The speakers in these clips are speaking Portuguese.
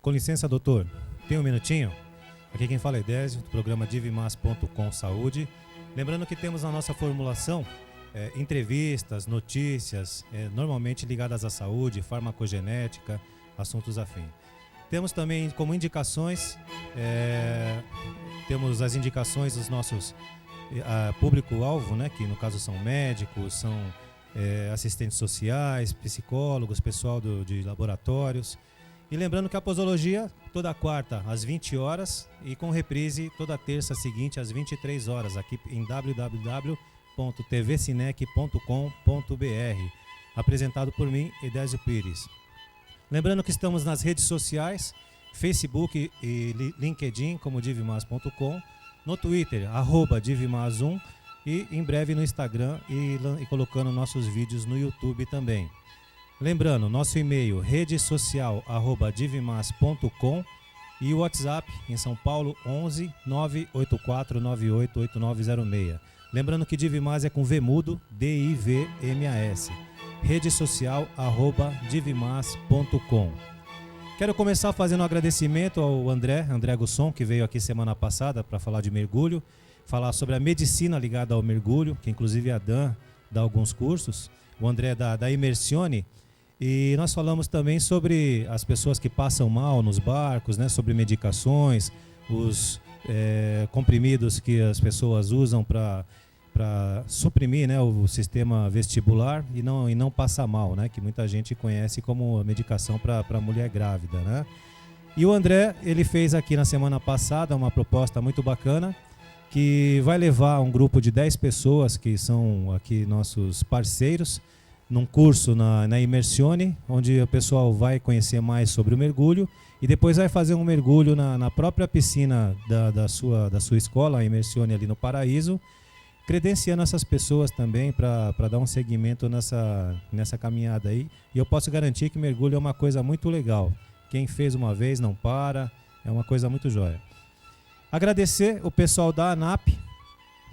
Com licença, doutor. Tem um minutinho? Aqui quem fala é Désio, do programa Divimas.com Saúde. Lembrando que temos na nossa formulação entrevistas, notícias, normalmente ligadas à saúde, farmacogenética, assuntos afins. Temos também como indicações, temos as indicações dos nossos público-alvo, né, que no caso são médicos, são assistentes sociais, psicólogos, pessoal de laboratórios. E lembrando que a posologia toda quarta às 20 horas e com reprise toda terça seguinte às 23 horas, aqui em www.tvcinec.com.br, apresentado por mim, Edésio Pires. Lembrando que estamos nas redes sociais, Facebook e LinkedIn, como divimas.com, no Twitter, @divimas1, e em breve no Instagram e colocando nossos vídeos no YouTube também. Lembrando, nosso e-mail redesocial@divimas.com e o WhatsApp em São Paulo 11 984 98 8906. Lembrando que Divimas é com V mudo, DIVMAS. redesocial@divimas.com. Quero começar fazendo um agradecimento ao André Gusson, que veio aqui semana passada para falar de mergulho, falar sobre a medicina ligada ao mergulho, que inclusive a Dan dá alguns cursos, o André da Imersione. E nós falamos também sobre as pessoas que passam mal nos barcos, né, sobre medicações, os comprimidos que as pessoas usam para suprimir, né, o sistema vestibular e não passar mal, né, que muita gente conhece como medicação para mulher grávida, né? E o André, ele fez aqui na semana passada uma proposta muito bacana, que vai levar um grupo de 10 pessoas que são aqui nossos parceiros, num curso na Imersione, onde o pessoal vai conhecer mais sobre o mergulho e depois vai fazer um mergulho na própria piscina da sua escola, a Imersione ali no Paraíso, credenciando essas pessoas também para dar um seguimento nessa caminhada aí. E eu posso garantir que mergulho é uma coisa muito legal. Quem fez uma vez não para, é uma coisa muito jóia. Agradecer o pessoal da ANAP.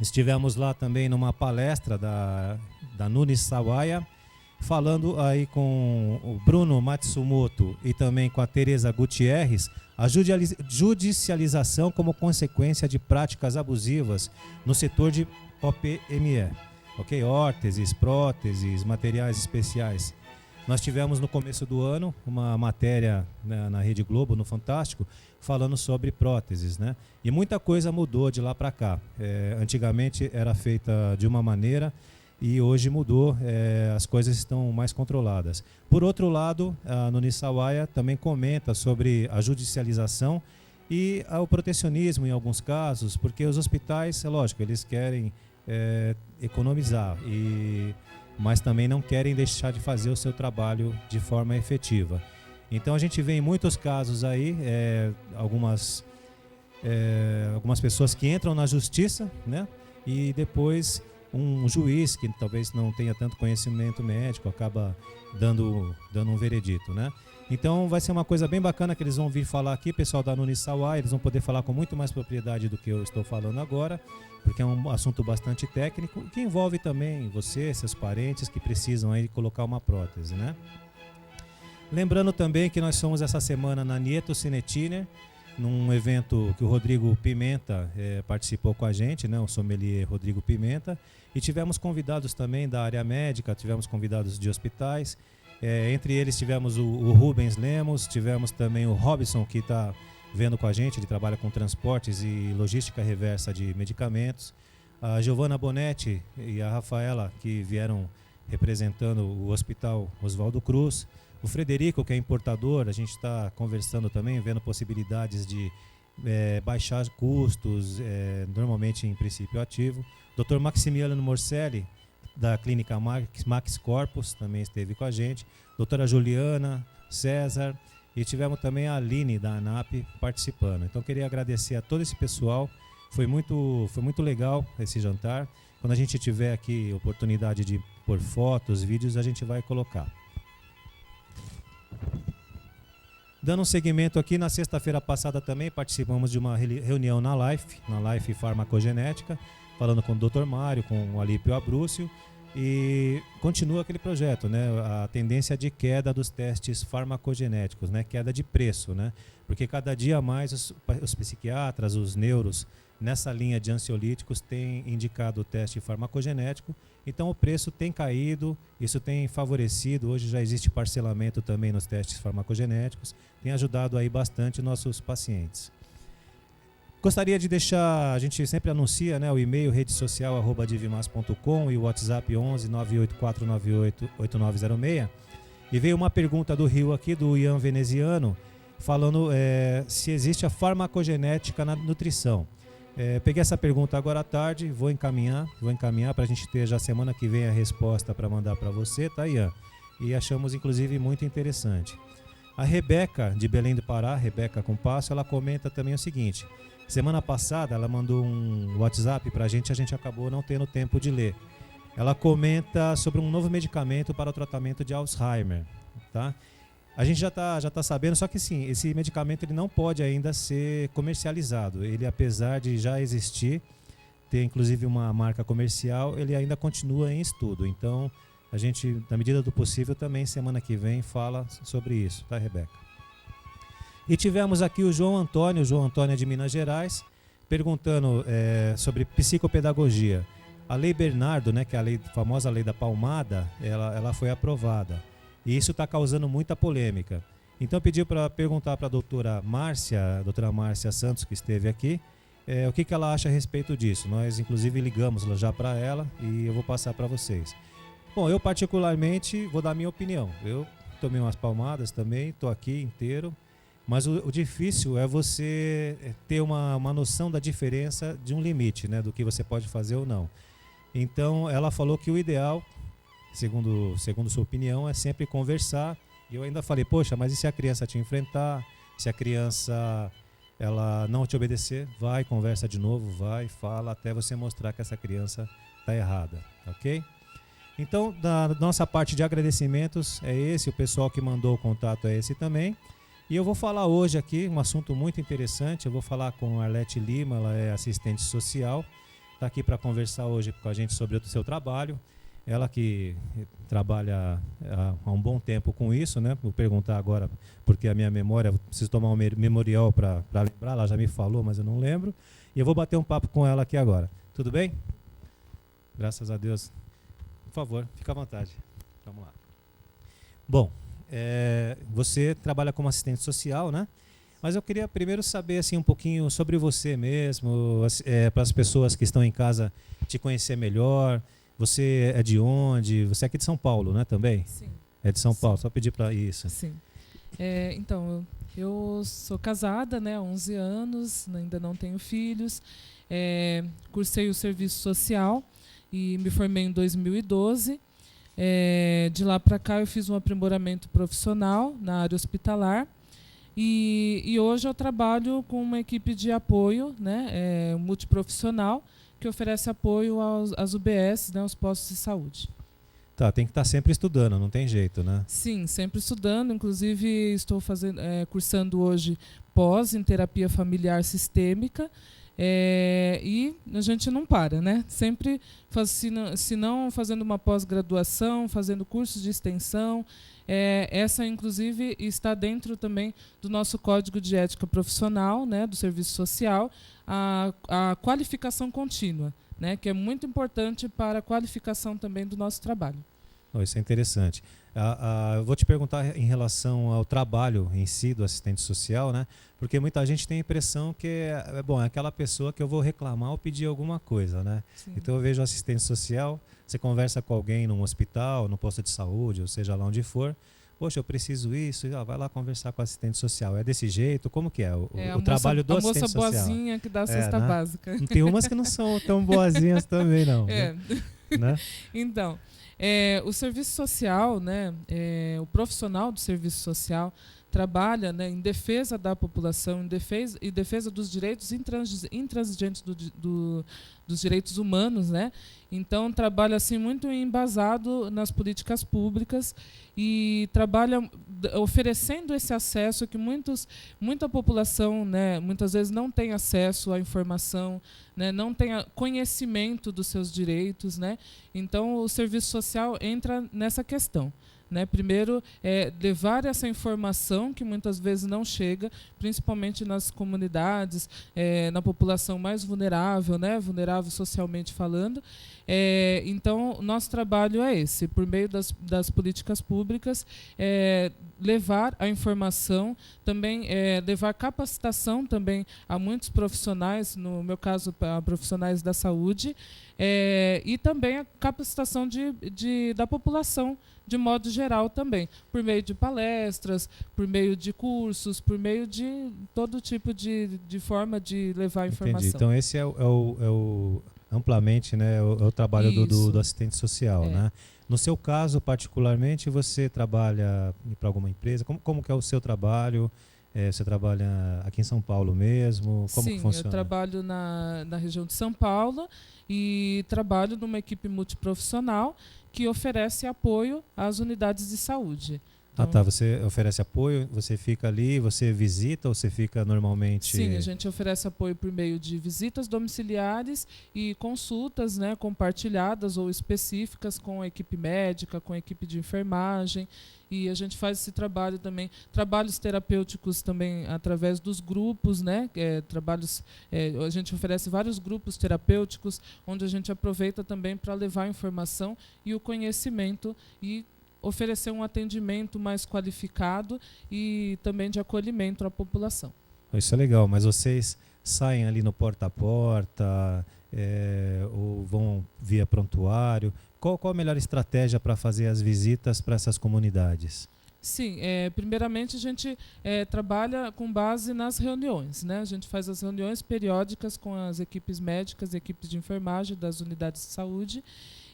Estivemos lá também numa palestra da Nunes Sawaya, falando aí com o Bruno Matsumoto e também com a Tereza Gutierrez, a judicialização como consequência de práticas abusivas no setor de OPME, ok? Órteses, próteses, materiais especiais. Nós tivemos no começo do ano uma matéria, né, na Rede Globo, no Fantástico, falando sobre próteses, né? E muita coisa mudou de lá para cá. Antigamente era feita de uma maneira e hoje mudou, as coisas estão mais controladas. Por outro lado, a Nunes Sawaya também comenta sobre a judicialização e o protecionismo em alguns casos, porque os hospitais, é lógico, eles querem economizar, mas também não querem deixar de fazer o seu trabalho de forma efetiva. Então a gente vê em muitos casos aí algumas pessoas que entram na justiça, né, e depois um juiz que talvez não tenha tanto conhecimento médico acaba dando um veredito, né? Então vai ser uma coisa bem bacana que eles vão vir falar aqui, pessoal da Nunes Sawaya, eles vão poder falar com muito mais propriedade do que eu estou falando agora, porque é um assunto bastante técnico, que envolve também você, seus parentes que precisam aí colocar uma prótese, né? Lembrando também que nós fomos essa semana na Nieto Cinetiner, num evento que o Rodrigo Pimenta participou com a gente, né, o sommelier Rodrigo Pimenta, e tivemos convidados também da área médica, tivemos convidados de hospitais, entre eles tivemos o Rubens Lemos, tivemos também o Robson, que está vendo com a gente, ele trabalha com transportes e logística reversa de medicamentos, a Giovana Bonetti e a Rafaela, que vieram representando o Hospital Oswaldo Cruz, o Frederico, que é importador, a gente está conversando também, vendo possibilidades de baixar custos, normalmente em princípio ativo. Dr. Maximiliano Morcelli, da clínica Max Corpus, também esteve com a gente. Doutora Juliana, César, e tivemos também a Aline, da ANAP, participando. Então, queria agradecer a todo esse pessoal. Foi muito legal esse jantar. Quando a gente tiver aqui oportunidade de pôr fotos, vídeos, a gente vai colocar. Dando um segmento aqui, na sexta-feira passada também participamos de uma reunião na Life Farmacogenética, falando com o Dr. Mário, com o Alípio Abrúcio, e continua aquele projeto, né? A tendência de queda dos testes farmacogenéticos, né? Queda de preço, né? Porque cada dia mais os psiquiatras, os neuros, nessa linha de ansiolíticos têm indicado o teste farmacogenético, então o preço tem caído, isso tem favorecido, hoje já existe parcelamento também nos testes farmacogenéticos, tem ajudado aí bastante nossos pacientes. Gostaria de deixar, a gente sempre anuncia, né, o e-mail redesocial@divimas.com e o WhatsApp 11 98498 8906. E veio uma pergunta do Rio aqui, do Ian Veneziano, falando se existe a farmacogenética na nutrição. Peguei essa pergunta agora à tarde, vou encaminhar para a gente ter já semana que vem a resposta para mandar para você, tá, Ian? E achamos inclusive muito interessante. A Rebeca, de Belém do Pará, Rebeca Compasso, ela comenta também o seguinte: semana passada ela mandou um WhatsApp para a gente acabou não tendo tempo de ler. Ela comenta sobre um novo medicamento para o tratamento de Alzheimer, tá? A gente já tá sabendo, só que sim, esse medicamento ele não pode ainda ser comercializado. Ele, apesar de já existir, ter inclusive uma marca comercial, ele ainda continua em estudo. Então, a gente, na medida do possível, também semana que vem fala sobre isso, tá, Rebeca? E tivemos aqui o João Antônio é de Minas Gerais, perguntando sobre psicopedagogia. A Lei Bernardo, né, que é a famosa Lei da Palmada, ela foi aprovada. E isso está causando muita polêmica. Então pedi para perguntar para a doutora Márcia Santos, que esteve aqui, o que ela acha a respeito disso. Nós inclusive ligamos já para ela e eu vou passar para vocês. Bom, eu particularmente vou dar minha opinião. Eu tomei umas palmadas também, estou aqui inteiro, mas o difícil é você ter uma noção da diferença de um limite, né, do que você pode fazer ou não. Então ela falou que o ideal, segundo sua opinião, é sempre conversar. E eu ainda falei, poxa, mas e se a criança te enfrentar? Se a criança ela não te obedecer, vai, conversa de novo, vai, fala, até você mostrar que essa criança está errada, ok? Então, da nossa parte de agradecimentos é esse, o pessoal que mandou o contato é esse também. E eu vou falar hoje aqui um assunto muito interessante, eu vou falar com a Arlete Lima, ela é assistente social, está aqui para conversar hoje com a gente sobre o seu trabalho. Ela que trabalha há um bom tempo com isso, né? Vou perguntar agora, porque a minha memória, preciso tomar um memorial para lembrar, ela já me falou, mas eu não lembro. E eu vou bater um papo com ela aqui agora. Tudo bem? Graças a Deus. Por favor, fica à vontade. Vamos lá. Bom, você trabalha como assistente social, né? Mas eu queria primeiro saber assim, um pouquinho sobre você mesmo, para as pessoas que estão em casa te conhecer melhor. Você é de onde? Você é aqui de São Paulo, né, também? Sim. É de São Paulo, só pedir para isso. Sim. Então, eu sou casada, né, há 11 anos, ainda não tenho filhos. Cursei o serviço social e me formei em 2012. De lá para cá eu fiz um aprimoramento profissional na área hospitalar. E hoje eu trabalho com uma equipe de apoio, né, multiprofissional, que oferece apoio às UBS, né, aos postos de saúde. Tá, tem que estar sempre estudando, não tem jeito, né? Sim, sempre estudando. Inclusive, estou cursando hoje pós em terapia familiar sistêmica. E a gente não para, né? Sempre, se não fazendo uma pós-graduação, fazendo cursos de extensão. Essa, inclusive, está dentro também do nosso Código de Ética Profissional, né, do Serviço Social, a qualificação contínua, né, que é muito importante para a qualificação também do nosso trabalho. Oh, isso é interessante. Eu vou te perguntar em relação ao trabalho em si do assistente social, né? Porque muita gente tem a impressão que é aquela pessoa que eu vou reclamar ou pedir alguma coisa, né? Sim. Então eu vejo assistente social, você conversa com alguém num hospital, no posto de saúde, ou seja lá onde for. Poxa, eu preciso isso, vai lá conversar com o assistente social. É desse jeito? Como que é o trabalho do assistente social? A moça boazinha que dá a cesta básica. Tem umas que não são tão boazinhas também, não. Né? Então, o serviço social, né, o profissional do serviço social trabalha, né, em defesa da população, em defesa dos direitos intransigentes dos direitos humanos, né? Então trabalha assim muito embasado nas políticas públicas e trabalha oferecendo esse acesso que muita população, né, muitas vezes não tem acesso à informação, né, não tem conhecimento dos seus direitos, né? Então o serviço social entra nessa questão. Né, primeiro, levar essa informação que muitas vezes não chega, principalmente nas comunidades, na população mais vulnerável, né, vulnerável socialmente falando. Então, nosso trabalho é esse, por meio das políticas públicas, levar a informação, também levar capacitação também a muitos profissionais, no meu caso, a profissionais da saúde, e também a capacitação da população, de modo geral também, por meio de palestras, por meio de cursos, por meio de todo tipo de forma de levar a informação. Entendi. Então esse amplamente, né, é o trabalho do assistente social, né? No seu caso, particularmente, você trabalha para alguma empresa? Como que é o seu trabalho? Você trabalha aqui em São Paulo mesmo? Como que funciona? Sim, eu trabalho na região de São Paulo e trabalho numa equipe multiprofissional que oferece apoio às unidades de saúde. Então, Você oferece apoio, você fica ali, você visita ou você fica normalmente... Sim, a gente oferece apoio por meio de visitas domiciliares e consultas, né, compartilhadas ou específicas com a equipe médica, com a equipe de enfermagem. E a gente faz esse trabalho também, trabalhos terapêuticos também através dos grupos, né? A gente oferece vários grupos terapêuticos, onde a gente aproveita também para levar a informação e o conhecimento e oferecer um atendimento mais qualificado e também de acolhimento à população. Isso é legal, mas vocês saem ali no porta a porta, ou vão via prontuário? Qual a melhor estratégia para fazer as visitas para essas comunidades? Sim, primeiramente a gente trabalha com base nas reuniões, né? A gente faz as reuniões periódicas com as equipes médicas, equipes de enfermagem das unidades de saúde.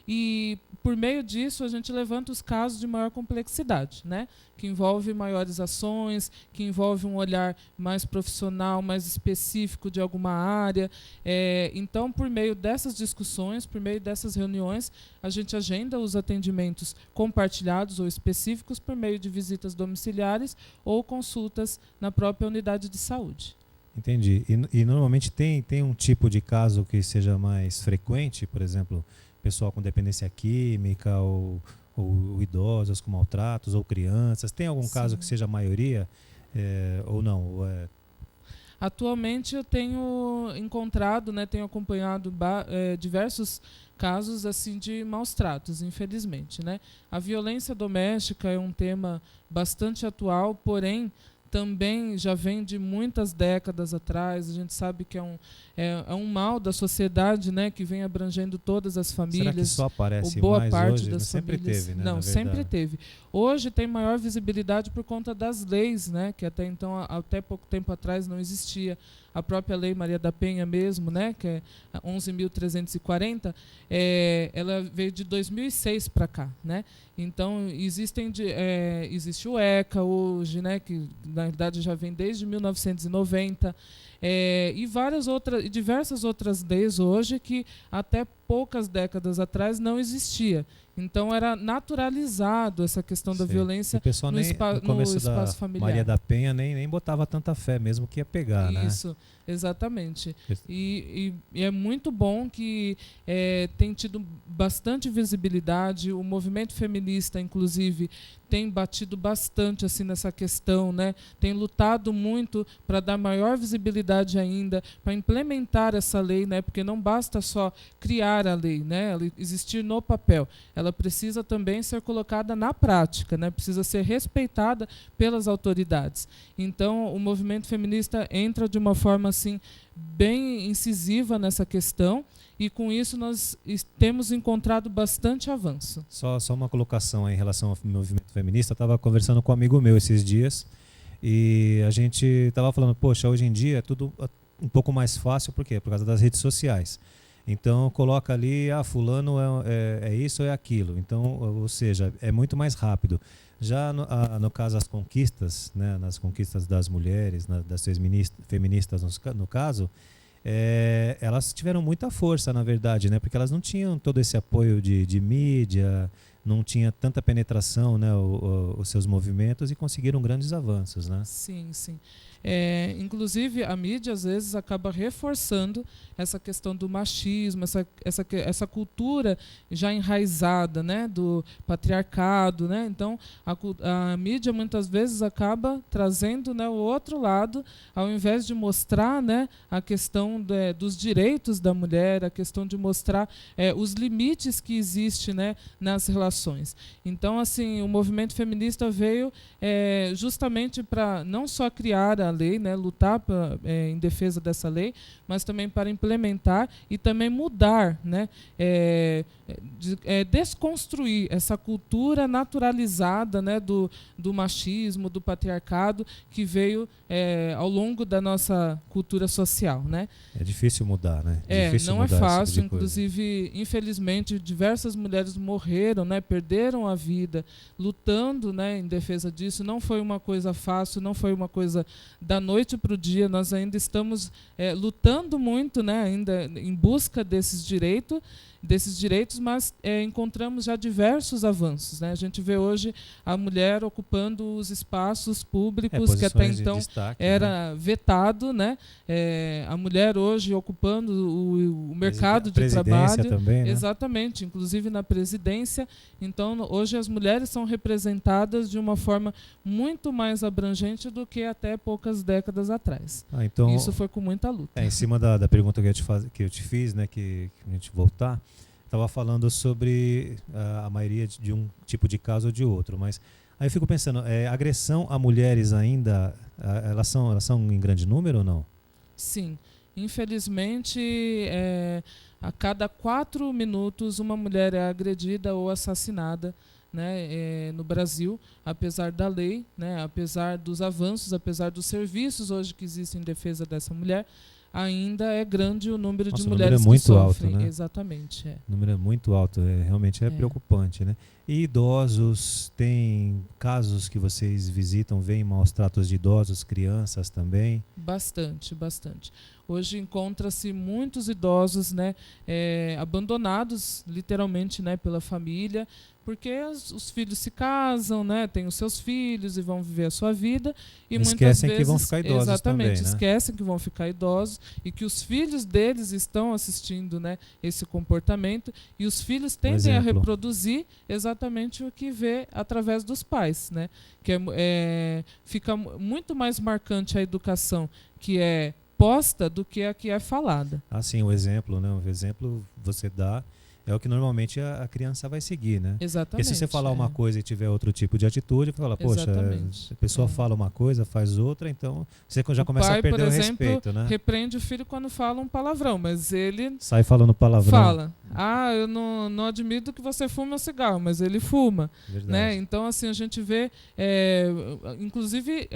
E, por meio disso, a gente levanta os casos de maior complexidade, né? Que envolve maiores ações, que envolve um olhar mais profissional, mais específico de alguma área. Então, por meio dessas discussões, por meio dessas reuniões, a gente agenda os atendimentos compartilhados ou específicos por meio de visitas domiciliares ou consultas na própria unidade de saúde. Entendi. E normalmente tem um tipo de caso que seja mais frequente, por exemplo, pessoal com dependência química ou idosos com maltratos ou crianças? Tem algum caso que seja a maioria ou não? Atualmente eu tenho encontrado, né, tenho acompanhado diversos casos assim de maus tratos, infelizmente, né? A violência doméstica é um tema bastante atual, porém também já vem de muitas décadas atrás. A gente sabe que é um mal da sociedade, né, que vem abrangendo todas as famílias. Será que só aparece boa mais parte hoje? das Sempre famílias. teve, né? Não, sempre teve. Hoje tem maior visibilidade por conta das leis, né, que até então, até pouco tempo atrás, não existia. A própria Lei Maria da Penha mesmo, né, que é 11.340, ela veio de 2006 para cá, né? Então existe o ECA hoje, né, que na verdade já vem desde 1990, e diversas outras leis hoje que até poucas décadas atrás não existia. Então era naturalizado essa questão da violência no espaço familiar. Maria da Penha nem botava tanta fé mesmo que ia pegar, né? Isso, exatamente. E é muito bom que tem tido bastante visibilidade. O movimento feminista, inclusive, tem batido bastante assim nessa questão, né? Tem lutado muito para dar maior visibilidade ainda, para implementar essa lei, né? Porque não basta só criar a lei, né? Ela existir no papel. Ela precisa também ser colocada na prática, né? Precisa ser respeitada pelas autoridades. Então, o movimento feminista entra de uma forma assim bem incisiva nessa questão. E com isso nós temos encontrado bastante avanço. Só uma colocação aí em relação ao movimento feminista. Eu estava conversando com um amigo meu esses dias e a gente estava falando, poxa, hoje em dia é tudo um pouco mais fácil, por quê? Por causa das redes sociais. Então coloca ali, fulano é isso ou é aquilo. Então, ou seja, é muito mais rápido. Já no caso as conquistas, né, nas conquistas das mulheres, das feministas no caso, elas tiveram muita força, na verdade, né, porque elas não tinham todo esse apoio de mídia, não tinha tanta penetração, né, os seus movimentos, e conseguiram grandes avanços, né? Sim, sim. Inclusive, a mídia, às vezes, acaba reforçando essa questão do machismo, essa cultura já enraizada, né, do patriarcado. Né? Então, a mídia, muitas vezes, acaba trazendo, né, o outro lado, ao invés de mostrar, né, a questão dos direitos da mulher, a questão de mostrar os limites que existem, né, nas relações. Então, assim, o movimento feminista veio justamente para não só criar a lei, né, lutar em defesa dessa lei, mas também para implementar e também mudar, né, desconstruir essa cultura naturalizada, né, do machismo, do patriarcado, que veio ao longo da nossa cultura social. Né? É difícil mudar, né? Não é fácil, inclusive, infelizmente, diversas mulheres morreram, né, perderam a vida lutando, né, em defesa disso. Não foi uma coisa fácil, não foi uma coisa da noite para o dia. Nós ainda estamos lutando muito, né, ainda em busca desses direitos, mas encontramos já diversos avanços. Né? A gente vê hoje a mulher ocupando os espaços públicos que até então destaque, era vetado, né? A mulher hoje ocupando o mercado de trabalho. Também, né? Exatamente, inclusive na presidência. Então, hoje as mulheres são representadas de uma forma muito mais abrangente do que até poucas décadas atrás. Então, isso foi com muita luta. Em cima da pergunta que eu te fiz, né, que a gente voltar, estava falando sobre a maioria de um tipo de caso ou de outro, mas aí eu fico pensando, agressão a mulheres ainda, elas são em grande número ou não? Sim, infelizmente a cada 4 minutos uma mulher é agredida ou assassinada, né, no Brasil, apesar da lei, né, apesar dos avanços, apesar dos serviços hoje que existem em defesa dessa mulher, ainda é grande o número de mulheres que sofrem. Alto, né? Exatamente. O número é muito alto, realmente é preocupante, né? E idosos, tem casos que vocês visitam, veem maus tratos de idosos, crianças também? Bastante. Hoje encontra-se muitos idosos, né, abandonados literalmente, né, pela família, porque os filhos se casam, né, têm os seus filhos e vão viver a sua vida, e muitas esquecem vezes, que vão ficar idosos. exatamente, também, né? Esquecem que vão ficar idosos e que os filhos deles estão assistindo, né, esse comportamento, e os filhos tendem a reproduzir exatamente o que vê através dos pais, né, que fica muito mais marcante a educação que é posta do que a que é falada. Sim, o exemplo, né? O exemplo você dá é o que normalmente a criança vai seguir, né? Exatamente. Porque se você falar uma coisa e tiver outro tipo de atitude, fala, poxa, a pessoa fala uma coisa, faz outra, então você já começa a perder o respeito, né? Repreende o filho quando fala um palavrão, mas ele sai falando palavrão. Fala. Eu não admito que você fume um cigarro, mas ele fuma. Né? Então, assim, a gente vê, inclusive,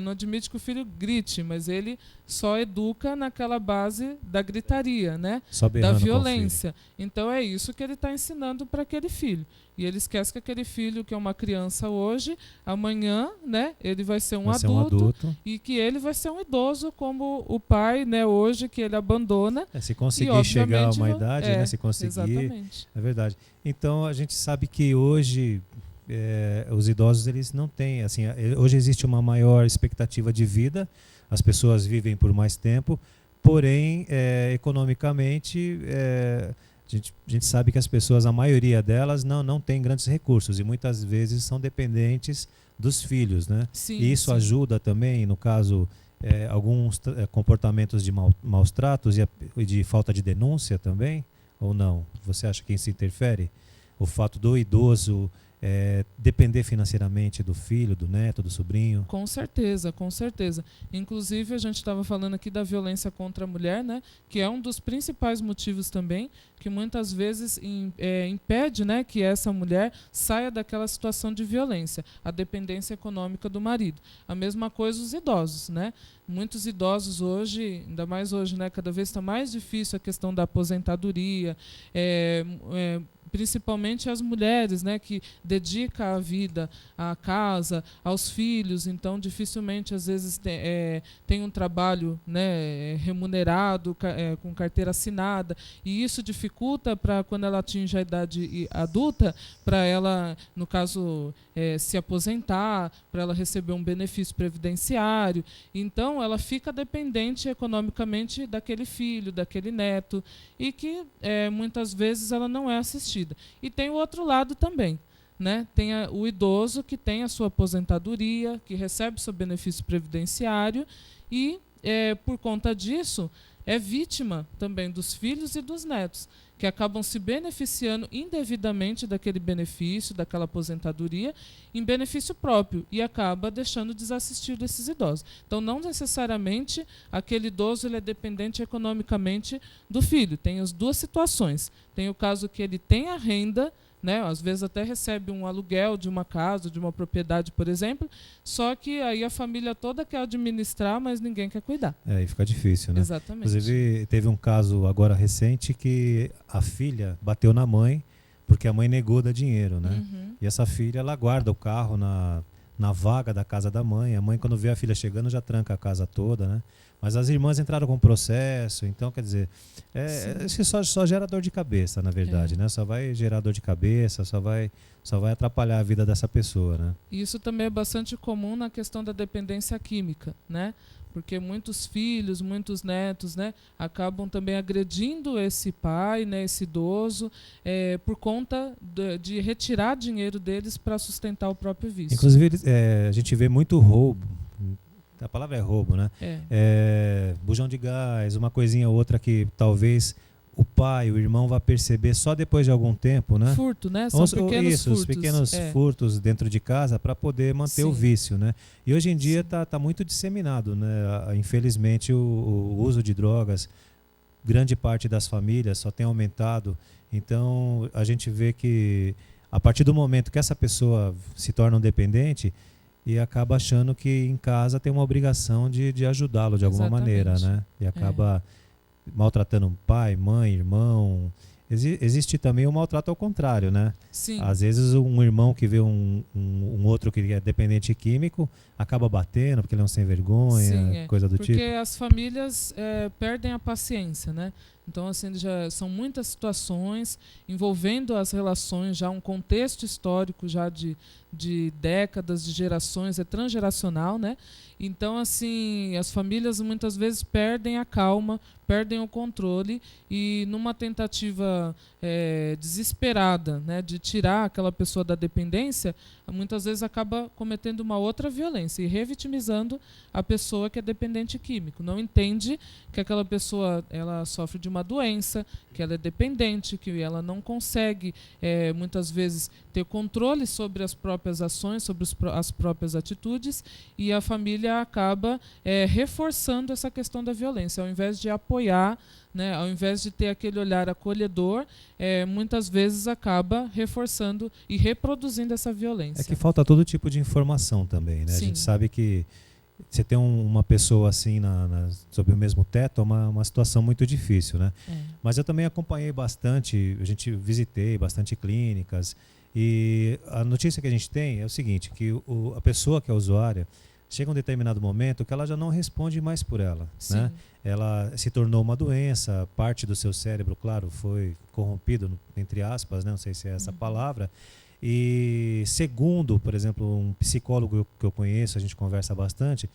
não admite que o filho grite, mas ele só educa naquela base da gritaria, né? Da violência. Então, é isso que ele está ensinando para aquele filho. E ele esquece que aquele filho, que é uma criança hoje, amanhã, né, ele vai ser um adulto e que ele vai ser um idoso como o pai, né, hoje, que ele abandona. Se conseguir chegar a uma idade, né, se conseguir. Exatamente. É verdade. Então, a gente sabe que hoje os idosos, eles não têm, assim, hoje existe uma maior expectativa de vida, as pessoas vivem por mais tempo, porém, economicamente, a gente sabe que as pessoas, a maioria delas, não tem grandes recursos e muitas vezes são dependentes dos filhos, né? Sim, e isso ajuda também, no caso, alguns comportamentos de maus tratos e de falta de denúncia também, ou não? Você acha que isso interfere? O fato do idoso depender financeiramente do filho, do neto, do sobrinho? Com certeza, com certeza. Inclusive, a gente estava falando aqui da violência contra a mulher, né, que é um dos principais motivos também, que muitas vezes impede, né, que essa mulher saia daquela situação de violência, a dependência econômica do marido. A mesma coisa os idosos, né? Muitos idosos hoje, ainda mais hoje, né, cada vez está mais difícil a questão da aposentadoria, principalmente as mulheres, né, que dedicam a vida à casa, aos filhos, então dificilmente às vezes tem um trabalho, né, remunerado, com carteira assinada, e isso dificulta para quando ela atinge a idade adulta, para ela, no caso, se aposentar, para ela receber um benefício previdenciário. Então ela fica dependente economicamente daquele filho, daquele neto, e que muitas vezes ela não é assistida. E tem o outro lado também, né? Tem o idoso que tem a sua aposentadoria, que recebe seu benefício previdenciário e, por conta disso, é vítima também dos filhos e dos netos, que acabam se beneficiando indevidamente daquele benefício, daquela aposentadoria, em benefício próprio, e acaba deixando desassistido esses idosos. Então, não necessariamente aquele idoso ele é dependente economicamente do filho. Tem as duas situações. Tem o caso que ele tem a renda, né, às vezes até recebe um aluguel de uma casa, de uma propriedade, por exemplo, só que aí a família toda quer administrar, mas ninguém quer cuidar. Aí fica difícil, né? Exatamente. Inclusive, teve um caso agora recente que a filha bateu na mãe porque a mãe negou dar dinheiro, né? Uhum. E essa filha, ela guarda o carro na vaga da casa da mãe. A mãe, quando vê a filha chegando, já tranca a casa toda, né? Mas as irmãs entraram com processo, então, quer dizer, isso só gera dor de cabeça, na verdade, né? Só vai gerar dor de cabeça, só vai atrapalhar a vida dessa pessoa, né? Isso também é bastante comum na questão da dependência química, né? Porque muitos filhos, muitos netos, né, acabam também agredindo esse pai, né, esse idoso, por conta de retirar dinheiro deles para sustentar o próprio vício. Inclusive, a gente vê muito roubo. A palavra é roubo, né? Bujão de gás, uma coisinha ou outra que talvez o pai, o irmão vá perceber só depois de algum tempo, né? Furto, né? São pequenos furtos. Os pequenos furtos dentro de casa para poder manter o vício, né? E hoje em dia tá muito disseminado, né? Infelizmente o uso de drogas, grande parte das famílias só tem aumentado. Então a gente vê que a partir do momento que essa pessoa se torna um dependente, e acaba achando que em casa tem uma obrigação de ajudá-lo de alguma maneira, né? E acaba maltratando pai, mãe, irmão. Existe também o maltrato ao contrário, né? Sim. Às vezes um irmão que vê um outro que é dependente químico acaba batendo porque ele é um sem vergonha, coisa do tipo. Porque as famílias perdem a paciência, né? Então, assim, já são muitas situações envolvendo as relações, já um contexto histórico já de décadas, de gerações, é transgeracional, né? Então, assim, as famílias muitas vezes perdem a calma, perdem o controle e numa tentativa desesperada, né, de tirar aquela pessoa da dependência, muitas vezes acaba cometendo uma outra violência e revitimizando a pessoa que é dependente químico. Não entende que aquela pessoa ela sofre de uma doença, que ela é dependente, que ela não consegue muitas vezes ter controle sobre as próprias ações, sobre as próprias atitudes, e a família acaba reforçando essa questão da violência, ao invés de apoiar, né, ao invés de ter aquele olhar acolhedor, muitas vezes acaba reforçando e reproduzindo essa violência. É que falta todo tipo de informação também, né? A gente sabe que você ter uma pessoa assim sob o mesmo teto é uma situação muito difícil, né? Mas eu também acompanhei bastante, visitei bastante clínicas, e a notícia que a gente tem é o seguinte, que a pessoa que é usuária, chega um determinado momento que ela já não responde mais por ela, né? Ela se tornou uma doença, parte do seu cérebro, claro, foi corrompido, entre aspas, né? Não sei se é essa palavra. E segundo, por exemplo, um psicólogo que eu conheço, a gente conversa bastante,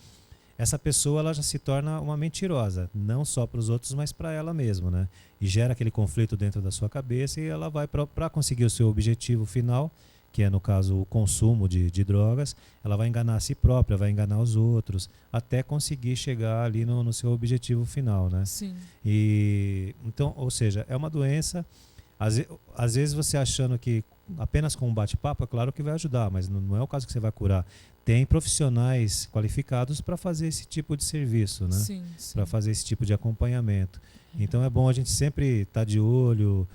essa pessoa ela já se torna uma mentirosa, não só para os outros, mas para ela mesma, né? E gera aquele conflito dentro da sua cabeça e ela vai para conseguir o seu objetivo final, que é, no caso, o consumo de drogas, ela vai enganar a si própria, vai enganar os outros, até conseguir chegar ali no seu objetivo final, né? Sim. E, então, ou seja, é uma doença, às vezes você achando que apenas com um bate-papo, é claro que vai ajudar, mas não é o caso que você vai curar. Tem profissionais qualificados para fazer esse tipo de serviço, né? Sim, sim. Para fazer esse tipo de acompanhamento. Então é bom a gente sempre estar de olho.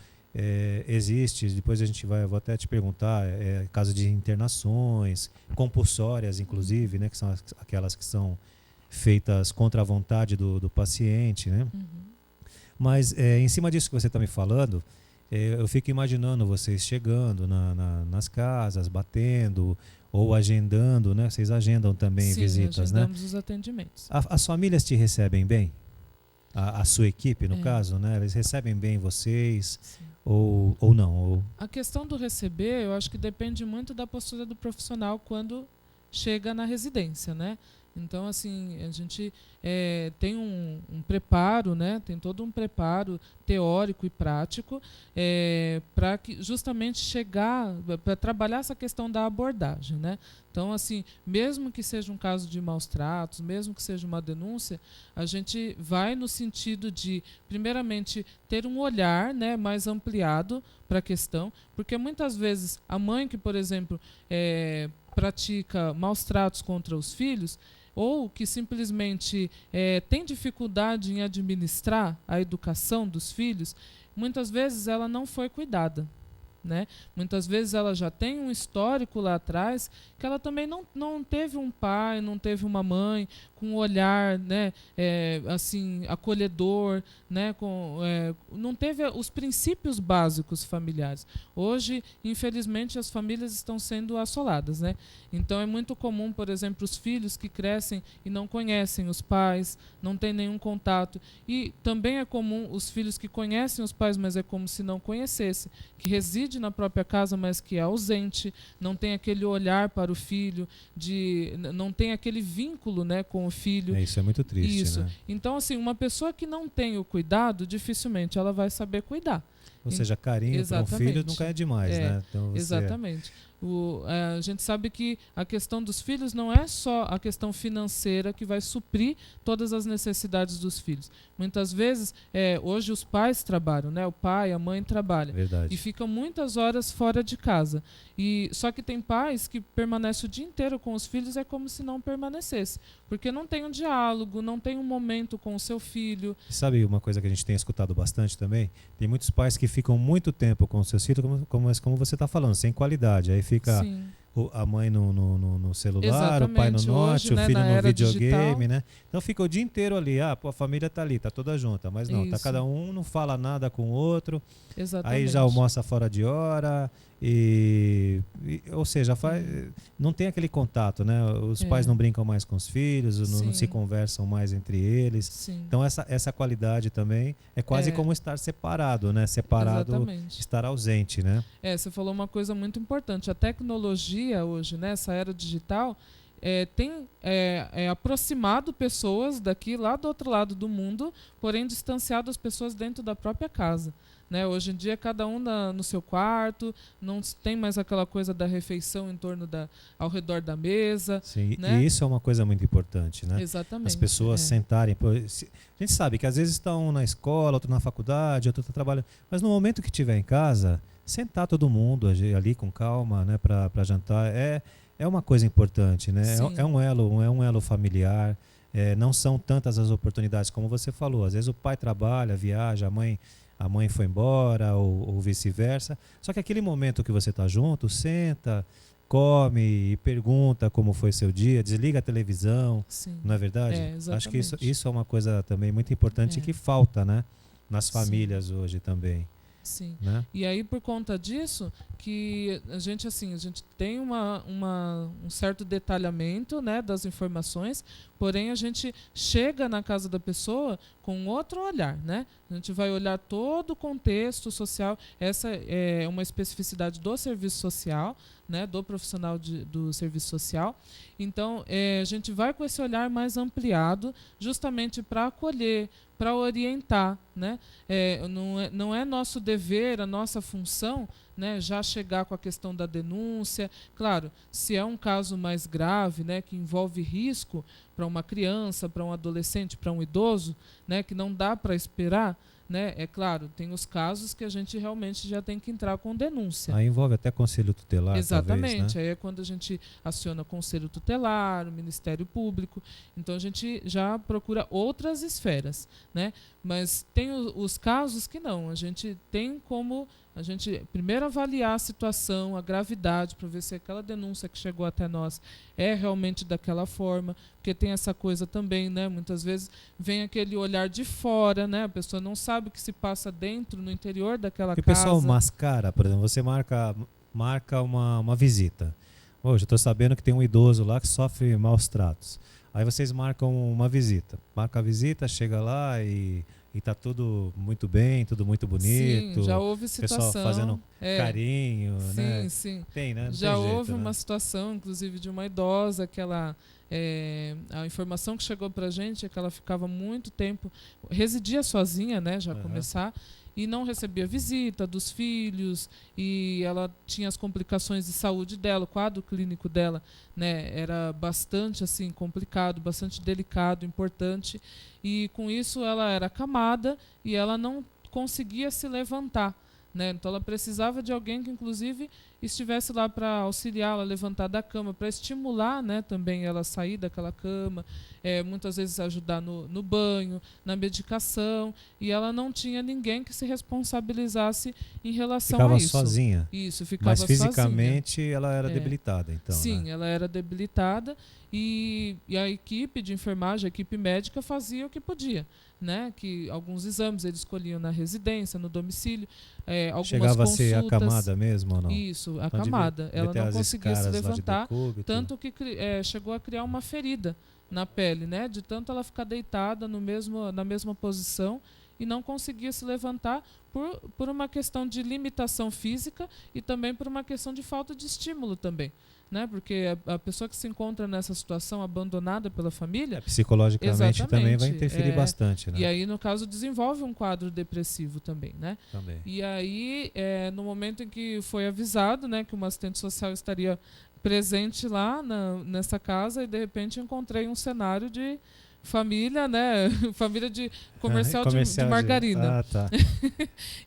Existe, depois vou até te perguntar, caso de internações, compulsórias inclusive, né? Que são aquelas que são feitas contra a vontade do paciente, né? Mas em cima disso que você está me falando, eu fico imaginando vocês chegando nas casas, batendo ou agendando, né? Vocês agendam também visitas, né? Agendamos os atendimentos. As famílias te recebem bem? A sua equipe, no caso, né? Eles recebem bem vocês ou não? A questão do receber, eu acho que depende muito da postura do profissional quando chega na residência, né? Então, assim, a gente tem um preparo, né? Tem todo um preparo teórico e prático para que justamente chegar, para trabalhar essa questão da abordagem, né? Então, assim, mesmo que seja um caso de maus tratos, mesmo que seja uma denúncia, a gente vai no sentido de, primeiramente, ter um olhar, né, mais ampliado para a questão, porque muitas vezes a mãe que, por exemplo, pratica maus tratos contra os filhos, ou que simplesmente tem dificuldade em administrar a educação dos filhos, muitas vezes ela não foi cuidada, né? Muitas vezes ela já tem um histórico lá atrás que ela também não teve um pai, não teve uma mãe com um olhar, né, assim, acolhedor, né, não teve os princípios básicos familiares. Hoje, infelizmente, as famílias estão sendo assoladas, né? Então é muito comum, por exemplo, os filhos que crescem e não conhecem os pais, não têm nenhum contato. E também é comum os filhos que conhecem os pais, mas é como se não conhecesse, que reside na própria casa, mas que é ausente, não tem aquele olhar para o filho, não tem aquele vínculo, né, com o filho. Isso é muito triste, isso, né? Então, assim, uma pessoa que não tem o cuidado, dificilmente ela vai saber cuidar. Ou seja, carinho para um filho nunca é demais, né? Então Exatamente. A gente sabe que a questão dos filhos não é só a questão financeira que vai suprir todas as necessidades dos filhos. Muitas vezes, hoje os pais trabalham, né? O pai, a mãe trabalham. Verdade. E ficam muitas horas fora de casa. Só que tem pais que permanecem o dia inteiro com os filhos, é como se não permanecesse. Porque não tem um diálogo, não tem um momento com o seu filho. Sabe uma coisa que a gente tem escutado bastante também? Tem muitos pais que ficam muito tempo com os seus filhos, como você está falando, sem qualidade. Aí fica a mãe no celular, exatamente. O pai no note, hoje, o né, filho no videogame, digital, né? Então fica o dia inteiro ali, a família está ali, está toda junta, mas não, tá cada um, não fala nada com o outro. Exatamente. Aí já almoça fora de hora ou seja, não tem aquele contato, né? Os pais não brincam mais com os filhos, não se conversam mais entre eles. Sim. Então essa qualidade também é quase como estar separado, né? Separado, exatamente. Estar ausente, né? Você falou uma coisa muito importante. A tecnologia hoje, né? Essa era digital, tem aproximado pessoas daqui, lá do outro lado do mundo, porém distanciado as pessoas dentro da própria casa. Né? Hoje em dia, cada um no seu quarto, não tem mais aquela coisa da refeição ao redor da mesa. Sim, né? E isso é uma coisa muito importante, né? Exatamente. As pessoas sentarem. A gente sabe que às vezes estão na escola, outro na faculdade, outro está trabalhando, mas no momento que estiver em casa, sentar todo mundo ali com calma, né, para jantar, é uma coisa importante, né? É um elo familiar. Não são tantas as oportunidades como você falou. Às vezes o pai trabalha, viaja, a mãe foi embora ou vice-versa. Só que aquele momento que você está junto, senta, come e pergunta como foi seu dia, desliga a televisão, não é verdade? Acho que isso é uma coisa também muito importante que falta, né, nas famílias hoje também. Sim. Né? E aí, por conta disso, que a gente tem um certo detalhamento, né, das informações, porém a gente chega na casa da pessoa com outro olhar, né? A gente vai olhar todo o contexto social. Essa é uma especificidade do serviço social, né, do profissional do serviço social. Então, a gente vai com esse olhar mais ampliado, justamente para acolher, para orientar, né? Não é nosso dever, a nossa função, né, já chegar com a questão da denúncia. Claro, se é um caso mais grave, né, que envolve risco para uma criança, para um adolescente, para um idoso, né, que não dá para esperar, né, é claro, tem os casos que a gente realmente já tem que entrar com denúncia. Aí envolve até conselho tutelar, Exatamente, talvez, né? aí é quando a gente aciona o Conselho Tutelar, o Ministério Público, então a gente já procura outras esferas, né? Mas tem os casos que não, a gente tem como a gente primeiro avaliar a situação, a gravidade, para ver se aquela denúncia que chegou até nós é realmente daquela forma, porque tem essa coisa também, né? Muitas vezes vem aquele olhar de fora, né? A pessoa não sabe o que se passa dentro, no interior daquela Porque o casa. pessoal mascara, por exemplo, você marca uma visita. Hoje eu estou sabendo que tem um idoso lá que sofre maus tratos. Aí vocês marcam uma visita. Marca a visita, chega lá e tá tudo muito bem, tudo muito bonito. Sim, já houve O pessoal situação. fazendo carinho, sim, né? Sim. Tem, né? Não já tem jeito, houve né? uma situação, inclusive, de uma idosa que ela... a informação que chegou pra gente é que ela ficava muito tempo, residia sozinha, né, já começar, e não recebia visita dos filhos, e ela tinha as complicações de saúde dela, o quadro clínico dela, né, era bastante assim complicado, bastante delicado, importante, e com isso ela era acamada e ela não conseguia se levantar, né? Então ela precisava de alguém que inclusive estivesse lá para auxiliá-la a levantar da cama, para estimular, né, também ela a sair daquela cama, muitas vezes ajudar no banho, na medicação, e ela não tinha ninguém que se responsabilizasse em relação a isso. Ficava sozinha. Isso, ficava Mas fisicamente sozinha. ela era debilitada, então. Sim, né? ela era debilitada e a equipe de enfermagem, a equipe médica fazia o que podia, né? Que alguns exames eles escolhiam na residência, no domicílio, algumas Chegava consultas. a ser acamada mesmo ou não? Isso, Então, acamada. Ela não conseguia se levantar, tanto que chegou a criar uma ferida na pele, né? De tanto ela ficar deitada na mesma posição e não conseguia se levantar por uma questão de limitação física e também por uma questão de falta de estímulo também. Né? Porque a pessoa que se encontra nessa situação abandonada pela família... psicologicamente também vai interferir bastante. Né? E aí, no caso, desenvolve um quadro depressivo também. Né? Também. E aí, no momento em que foi avisado, né, que uma assistente social estaria presente lá nessa casa, e de repente encontrei um cenário de família, né? Família de comercial de margarina. Tá.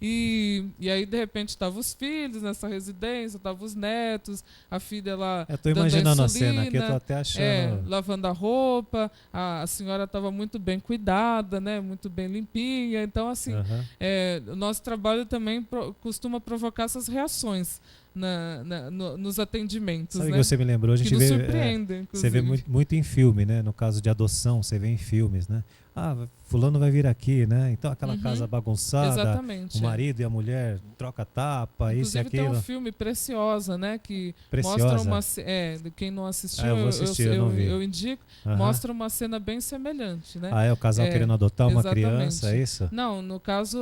e aí, de repente, estavam os filhos nessa residência, estavam os netos, a filha lá. Eu tô imaginando a cena aqui, eu tô até achando. Lavando a roupa, a senhora estava muito bem cuidada, né? Muito bem limpinha. Então, assim, o nosso trabalho também costuma provocar essas reações. Nos atendimentos. Sabe, né? Que você me lembrou, a gente vê, surpreende, você vê muito em filme, né? No caso de adoção, você vê em filmes, né? Fulano vai vir aqui, né? Então aquela casa bagunçada, exatamente, o marido e a mulher troca tapa, inclusive, isso e aquilo. Tem um filme Preciosa, né? Que Preciosa. mostra quem não assistiu, eu vou assistir, eu indico, mostra uma cena bem semelhante, né? É o casal querendo adotar uma exatamente. criança, é isso? Não, no caso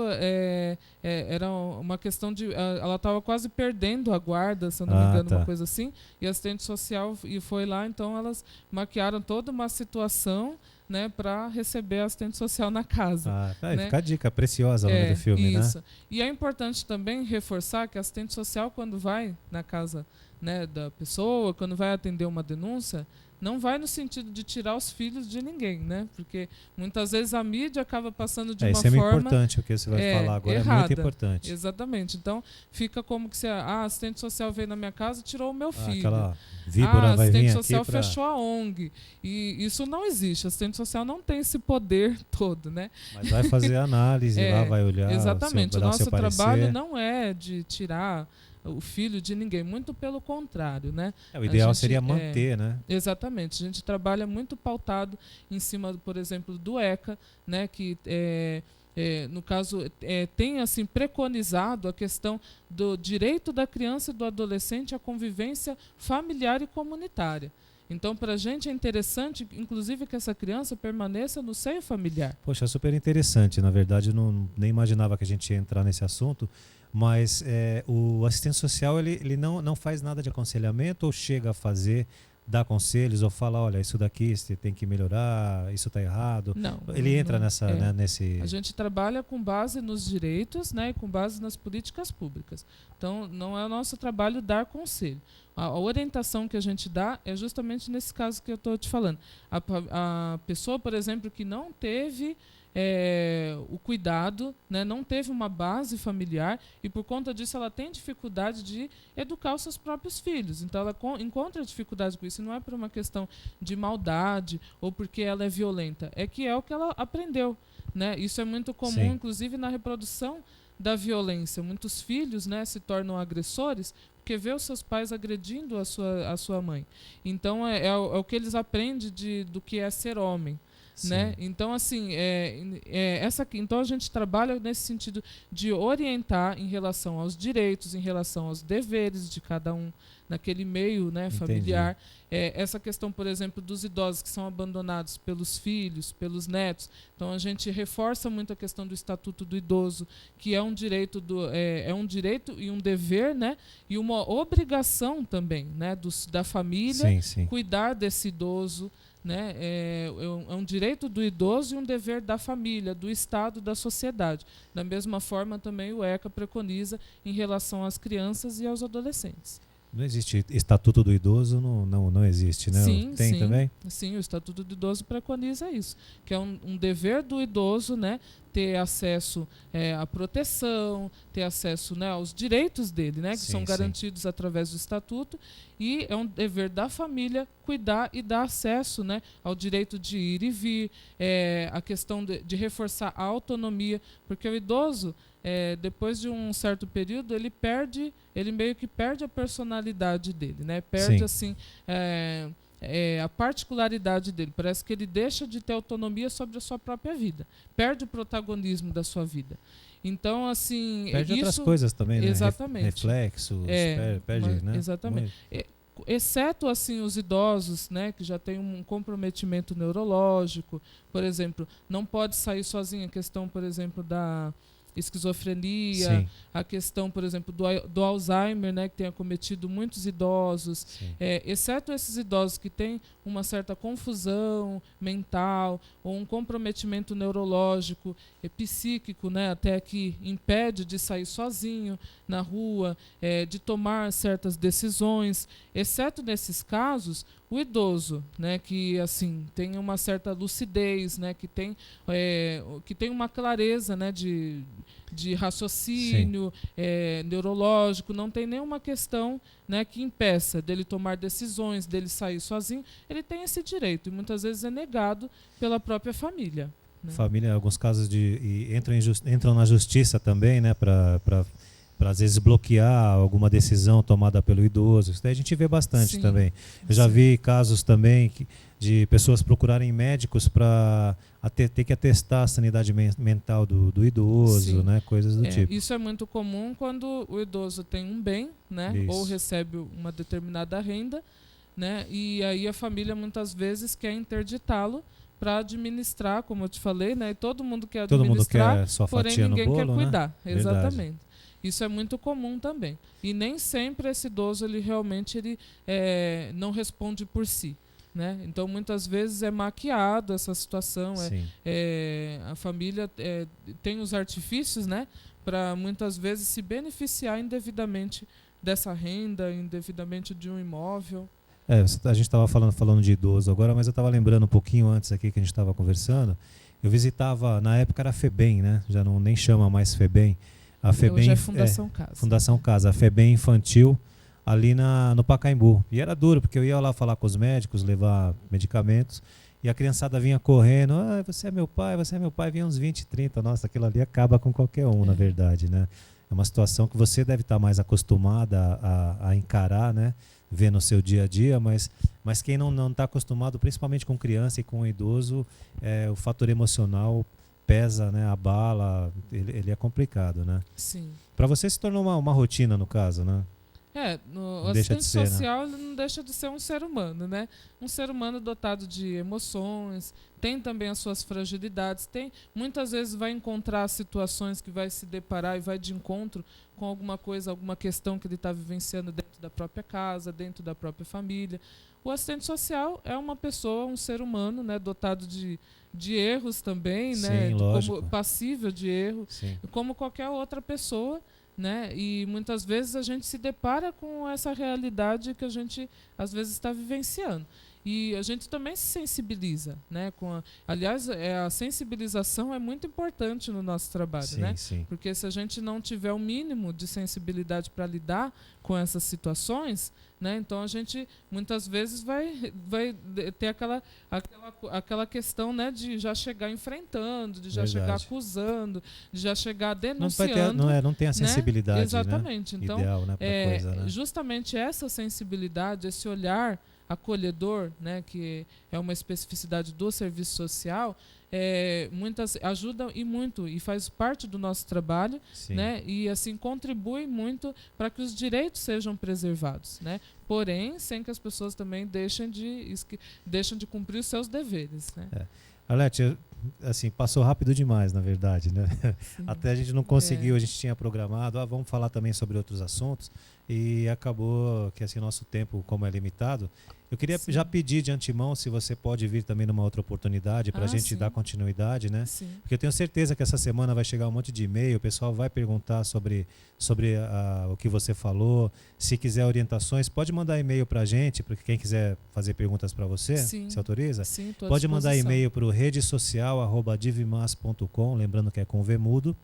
era uma questão de... Ela estava quase perdendo a guarda, se eu não me engano, uma coisa assim, e a assistente social foi lá, então elas maquiaram toda uma situação, né, para receber a assistente social na casa. Né? Fica a dica, Preciosa o nome do filme, isso. né? E é importante também reforçar que a assistente social, quando vai na casa, né, da pessoa, quando vai atender uma denúncia, não vai no sentido de tirar os filhos de ninguém, né? Porque muitas vezes a mídia acaba passando de uma forma... Isso é importante, o que você vai falar agora errada. É muito importante. Exatamente. Então, fica como que se a assistente social veio na minha casa e tirou o meu filho. Aquela víbora vai vir aqui. A assistente social fechou a ONG. E isso não existe. A assistente social não tem esse poder todo, né? Mas vai fazer análise lá, vai olhar. Exatamente. O nosso trabalho parecer. não é de tirar o filho de ninguém, muito pelo contrário, né? O ideal seria manter, né? Exatamente. A gente trabalha muito pautado em cima, por exemplo, do ECA, né? Que no caso tem assim preconizado a questão do direito da criança e do adolescente à convivência familiar e comunitária. Então, para a gente é interessante, inclusive, que essa criança permaneça no seio familiar. Poxa, super interessante. Na verdade, eu nem imaginava que a gente ia entrar nesse assunto, mas o assistente social ele não faz nada de aconselhamento ou chega a fazer dá conselhos ou fala, olha, isso daqui você tem que melhorar, isso está errado? Não. Ele entra não, nessa, né, nesse... A gente trabalha com base nos direitos, né, e com base nas políticas públicas. Então, não é o nosso trabalho dar conselho. A orientação que a gente dá é justamente nesse caso que eu estou te falando. A pessoa, por exemplo, que não teve o cuidado, né, não teve uma base familiar e por conta disso ela tem dificuldade de educar os seus próprios filhos. Então ela encontra dificuldade com isso. E não é por uma questão de maldade ou porque ela é violenta, é que é o que ela aprendeu, né? Isso é muito comum, Sim. inclusive na reprodução da violência. Muitos filhos, né, se tornam agressores porque vê os seus pais agredindo a sua mãe. Então é o que eles aprendem do que é ser homem. Né? Então, assim, então a gente trabalha nesse sentido de orientar em relação aos direitos, em relação aos deveres de cada um naquele meio, né, familiar. Essa questão, por exemplo, dos idosos que são abandonados pelos filhos, pelos netos. Então, a gente reforça muito a questão do Estatuto do Idoso, que é um direito, é um direito e um dever, né, e uma obrigação também, né, da família cuidar desse idoso. Né? É um direito do idoso e um dever da família, do Estado, da sociedade. Da mesma forma, também o ECA preconiza em relação às crianças e aos adolescentes. Não existe Estatuto do Idoso, não existe, né? Sim, tem também? Sim, o Estatuto do Idoso preconiza isso, que é um dever do idoso, né, ter acesso à proteção, ter acesso, né, aos direitos dele, né, que são garantidos através do Estatuto, e é um dever da família cuidar e dar acesso, né, ao direito de ir e vir, a questão de reforçar a autonomia, porque o idoso, depois de um certo período, ele meio que perde a personalidade dele, né, perde assim a particularidade dele. Parece que ele deixa de ter autonomia sobre a sua própria vida, perde o protagonismo da sua vida. Então, assim, perde outras coisas também, né? Exatamente. Reflexos, perde, né? Exatamente. Exceto assim os idosos, né, que já têm um comprometimento neurológico, por exemplo, não pode sair sozinho. A questão, por exemplo, da esquizofrenia, a questão, por exemplo, do Alzheimer, né, que tem acometido muitos idosos, exceto esses idosos que têm uma certa confusão mental ou um comprometimento neurológico, psíquico, né, até que impede de sair sozinho na rua, de tomar certas decisões, exceto nesses casos, o idoso, né, que assim tem uma certa lucidez, né, que tem uma clareza, né, de raciocínio neurológico, não tem nenhuma questão, né, que impeça dele tomar decisões, dele sair sozinho, ele tem esse direito e muitas vezes é negado pela própria família. Né? Família, em alguns casos entram na justiça também, né, para às vezes bloquear alguma decisão tomada pelo idoso. Isso daí a gente vê bastante também. Eu já vi casos também de pessoas procurarem médicos para ter que atestar a sanidade mental do idoso, né? Coisas do tipo. Isso é muito comum quando o idoso tem um bem, né? Ou recebe uma determinada renda, né? E aí a família muitas vezes quer interditá-lo para administrar, como eu te falei, né? E todo mundo quer administrar, todo mundo quer sua porém fatia ninguém no bolo, quer cuidar. Né? Exatamente. Verdade. Isso é muito comum também. E nem sempre esse idoso ele não responde por si. Né? Então, muitas vezes é maquiado essa situação. A família tem os artifícios, né, para muitas vezes se beneficiar indevidamente dessa renda, indevidamente de um imóvel. A gente estava falando de idoso agora, mas eu estava lembrando um pouquinho antes aqui que a gente estava conversando. Eu visitava, na época era FEBEM, né? Já nem chama mais FEBEM. A FEBEM, hoje é Fundação Casa. Fundação Casa, a FEBEM infantil ali no Pacaembu. E era duro, porque eu ia lá falar com os médicos, levar medicamentos, e a criançada vinha correndo, você é meu pai, vinha uns 20, 30, nossa, aquilo ali acaba com qualquer um, na verdade, né? É uma situação que você deve estar mais acostumada a encarar, né? Ver no seu dia a dia, mas quem não está acostumado, principalmente com criança e com idoso, o fator emocional pesa, né? Abala, ele é complicado, né? Sim. Para você se tornou uma rotina, no caso, né? O Não deixa de assistente ser, né? social ele não deixa de ser um ser humano, né? Um ser humano dotado de emoções, tem também as suas fragilidades, muitas vezes vai encontrar situações que vai se deparar e vai de encontro com alguma coisa, alguma questão que ele está vivenciando dentro da própria casa, dentro da própria família. O assistente social é uma pessoa, um ser humano, né, dotado de erros também, né, Sim, lógico. como passível de erro, Sim. como qualquer outra pessoa, né? E muitas vezes a gente se depara com essa realidade que a gente às vezes está vivenciando. E a gente também se sensibiliza, né? Aliás, a sensibilização é muito importante no nosso trabalho, Sim, né? sim. Porque se a gente não tiver o mínimo de sensibilidade para lidar com essas situações, né? Então a gente muitas vezes vai ter aquela questão, né? De já chegar enfrentando, de já Verdade. chegar acusando, de já chegar Não, denunciando. não tem a sensibilidade, né? Exatamente. Né? Então, Ideal, né, pra coisa, né? justamente essa sensibilidade, esse olhar acolhedor, né, que é uma especificidade do serviço social, muitas ajudam e muito e faz parte do nosso trabalho, Sim. né, e assim contribui muito para que os direitos sejam preservados, né, porém sem que as pessoas também deixem de cumprir os seus deveres, né. Arlete, assim, passou rápido demais, na verdade, né? Sim. Até a gente não conseguiu, a gente tinha programado, vamos falar também sobre outros assuntos, e acabou que assim, nosso tempo, como é limitado, eu queria Sim. já pedir de antemão se você pode vir também numa outra oportunidade para a gente sim. dar continuidade, né? Sim. Porque eu tenho certeza que essa semana vai chegar um monte de e-mail, o pessoal vai perguntar sobre o que você falou. Se quiser orientações, pode mandar e-mail para a gente, para quem quiser fazer perguntas para você. Sim. Se autoriza? Sim, tô à Pode mandar disposição. e-mail para o redesocial@divmas.com, lembrando que é com V mudo.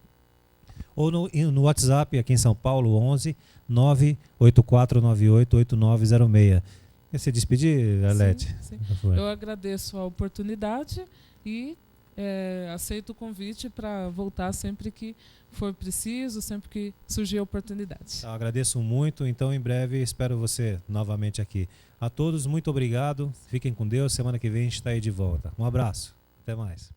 Ou no WhatsApp, aqui em São Paulo, 11 984988906. Quer se despedir, Arlete? Sim. Eu agradeço a oportunidade e aceito o convite para voltar sempre que for preciso, sempre que surgir a oportunidade. Eu agradeço muito, então em breve espero você novamente aqui. A todos, muito obrigado, fiquem com Deus, semana que vem a gente está aí de volta. Um abraço, até mais.